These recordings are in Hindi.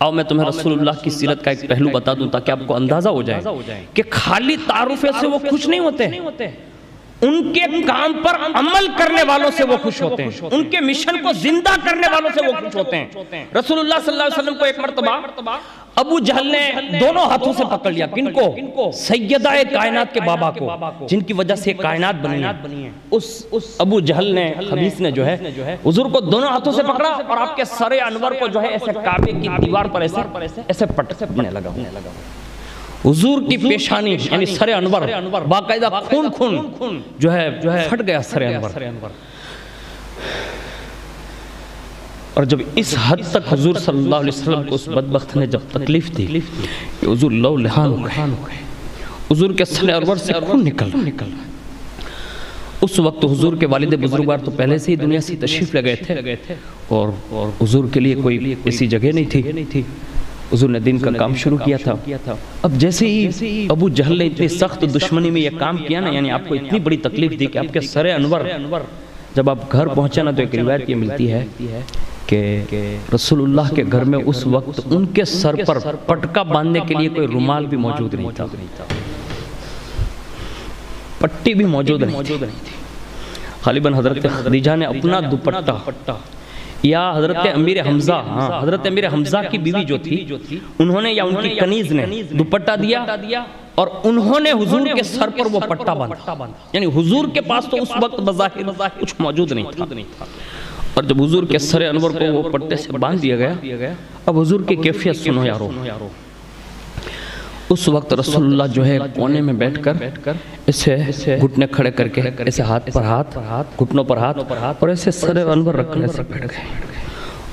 आओ मैं तुम्हें रसूलुल्लाह की सीरत का एक पहलू बता दूं ताकि आपको अंदाजा हो जाए कि खाली तारुफे से वो खुश नहीं होते, उनके काम पर अमल करने वालों से वो खुश होते हैं, उनके मिशन को जिंदा करने वालों से वो खुश होते हैं। रसूलुल्लाह सल्लल्लाहु अलैहि वसल्लम को एक मर्तबा अबू जहल ने दोनों हाथों से पकड़ लिया। किनको? सैयदा कायनात के बाबा को, जिनकी वजह से कायनात बनी है। उस अबू जहल ने, खबीस ने जो है हुजूर को दोनों हाथों से पकड़ा और आपके सरे अनवर को जो है ऐसे काबे की दीवार पर ऐसे पटकने लगा। हुजूर की पेशानी यानी सरे अनवर बाकायदा खून जो है फट गया सरे अनवर। और जब इस हद तक हुजूर सल्लल्लाहु अलैहि वसल्लम को उस बदबख्त ने जब तकलीफ दी कि हुजूर लौ लहान हो गए, हुजूर के सरे अनवर से खून निकल। उस वक्त हुजूर के वालिद बुजुर्गवार तो पहले से ही दुनिया से तशरीफ ले गए थे और हुजूर के लिए कोई ऐसी जगह नहीं थी। हुजूर ने दिन का काम शुरू किया था। अब जैसे ही अबू जहल ने इतनी सख्त दुश्मनी में यह काम किया ना, यानी आपको इतनी बड़ी तकलीफ दी कि आपके सरे अनवर जब आप घर पहुंचे ना, तो एक रिवायत ये मिलती है कि रसूलुल्लाह के घर में उस वक्त उनके सर पर पटका बांधने के लिए कोई रुमाल भी मौजूद नहीं था, पट्टी भी मौजूद नहीं थी। गालिबन हजरत खदीजा ने अपना दुपट्टा या हजरत अमीर हमजा, हजरत अमीर हमजा की बीवी जो थी उन्होंने या उनकी कनीज ने दुपट्टा दिया और उन्होंने हुजूर के सर पर वो पट्टा बांधा। यानी हुजूर के पास तो उस वक्त बज़ाहिर कुछ मौजूद नहीं था। और जब हुजूर के सर अनवर को वो पट्टे से बांध दिया गया, अब हुजूर की कैफियत सुनो यारो। उस वक्त रसूलुल्लाह जो है कोने में बैठकर ऐसे घुटने खड़े करके ऐसे हाथ पर हाथ, घुटनों पर हाथ और ऐसे सर अनवर रखकर ऐसे बैठ गए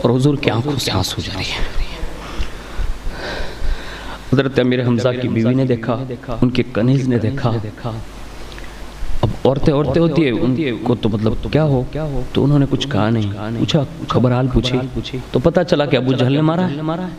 और हुजूर की आंखों से आंसू जारी है। हज़रत अमीर हमजा की बीवी ने देखा, उनके कनीज ने देखा। अब औरतें होती है, उनको तो मतलब क्या हो, तो उन्होंने कुछ कहा नहीं। पूछा, खबर हाल पूछी तो पता चला कि अबू जहल ने मारा है।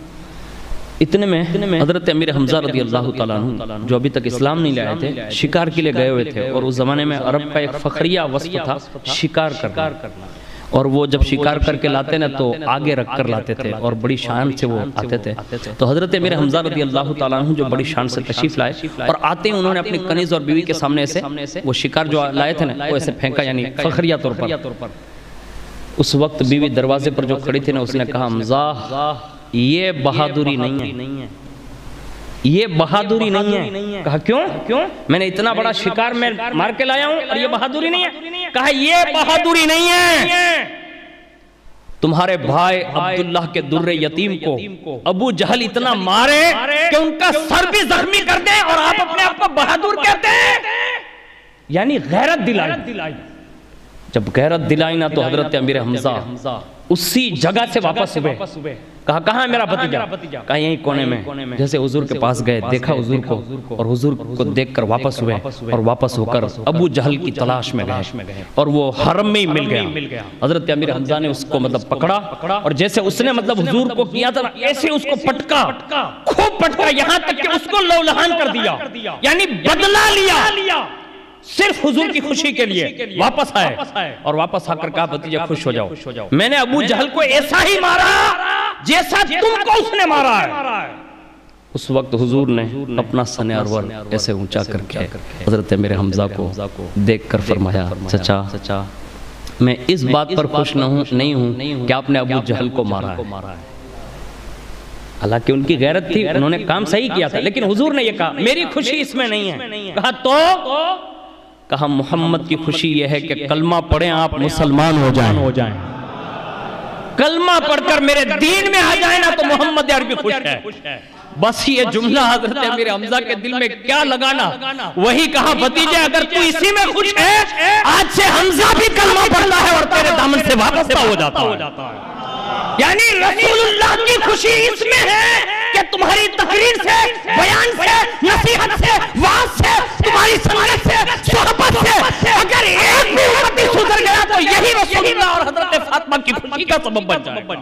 इतने में हज़रत अमीर हमजा रज़ी अल्लाह ताला अन्हु, जो अभी तक इस्लाम नहीं लाए थे, शिकार के लिए गए हुए थे। और उस ज़माने में अरब का एक फ़खरिया वस्फ़ था शिकार करना। और वो जब शिकार करके लाते ना तो आगे रख कर लाते थे और बड़ी शान से वो आते थे। तो हज़रत अमीर हमजा रज़ी अल्लाह ताला अन्हु जो बड़ी शान से तशरीफ़ लाए और आते ही उन्होंने अपनी कनीज़ और बीवी के सामने ऐसे वो शिकार जो लाए थे ना वो ऐसे फेंका, यानी फ़खरिया तौर पर। उस वक्त बीवी दरवाजे पर जो खड़ी थी ना, उसने कहा, हमजा ये बहादुरी नहीं है, ये बहादुरी नहीं है। कहा क्यों? मैंने इतना बड़ा शिकार में मार के लाया हूं और ये बहादुरी नहीं है। कहा ये बहादुरी नहीं है, तुम्हारे भाई अब्दुल्लाह के दुर्रे यतीम को अबू जहल इतना मारे कि उनका सर भी जख्मी कर दे और आप अपने आप को बहादुर कहते हैं। यानी गैरत दिलाई। जब गैरत दिलाई ना तो हजरत अमीर हमजा उसी जगह से वापस हुए। कहा, कहाँ है मेरा भतीजा? कहा, यहीं कोने में। जैसे हुजूर के पास गए, देखा हुजूर को और हुजूर को देखकर वापस हुए और वापस होकर अबू जहल की तलाश में गए और वो हरम में ही मिल गया। हजरत अमीर हमजा ने उसको मतलब पकड़ा और जैसे उसने मतलब हुजूर को किया था ना, ऐसे उसको पटका, खूब पटका, यहाँ तक कि उसको लौलहान कर दिया, यानी बदला लिया। सिर्फ हुजूर की खुशी के लिए वापस आए और वापस आकर कहा, भतीजा खुश हो जाओ, मैंने अबू जहल को ऐसा ही मारा जैसा तुमको उसने मारा है। उस वक्त हुजूर ने अपना सने अरवर ऐसे ऊंचा करके हजरत मेरे हमजा को देखकर फरमाया, चचा मैं इस बात पर खुश नहीं हूं कि आपने अबू जहल को मारा है। हालांकि उनकी गैरत थी, उन्होंने काम सही किया था, लेकिन हुजूर ने यह कहा, मेरी खुशी इसमें नहीं है। कहा तो कहा, मोहम्मद की खुशी यह है कि कलमा पढ़ें आप मुसलमान हो जाएं। कलमा पढ़कर मेरे दीन में आ जाए ना तो मोहम्मद अरबी खुश है। बस ये जुमला हजरत मेरे हमजा के दिल में क्या लगाना, वही कहा, भतीजे अगर तू इसी में खुश है, आज से हमजा भी कलमा पढ़ता है और तेरे दामन से वापस हो जाता है। यानी रसूलुल्लाह की खुशी इसमें है कि तुम्हारी तकरीर से, बयान से, नसीहत से, वाज से, तुम्हारी संगत से, सोहबत से अगर एक भी उम्मती सुधर गया तो यही रसूलुल्लाह और हजरत फातिमा की खुशी का सबब बन जाएगा।